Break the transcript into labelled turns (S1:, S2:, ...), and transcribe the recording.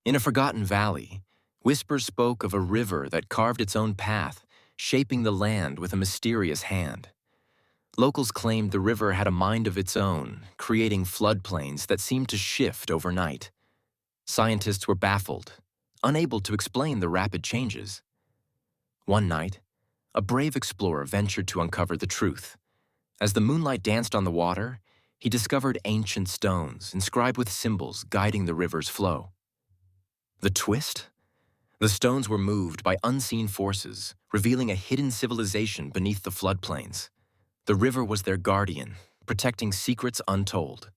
S1: In a forgotten valley, whispers spoke of a river that carved its own path, shaping the land with a mysterious hand. Locals claimed the river had a mind of its own, creating floodplains that seemed to shift overnight. Scientists were baffled, unable to explain the rapid changes. One night, a brave explorer ventured to uncover the truth. As the moonlight danced on the water, he discovered ancient stones inscribed with symbols guiding the river's flow. The twist? The stones were moved by unseen forces, revealing a hidden civilization beneath the floodplains. The river was their guardian, protecting secrets untold.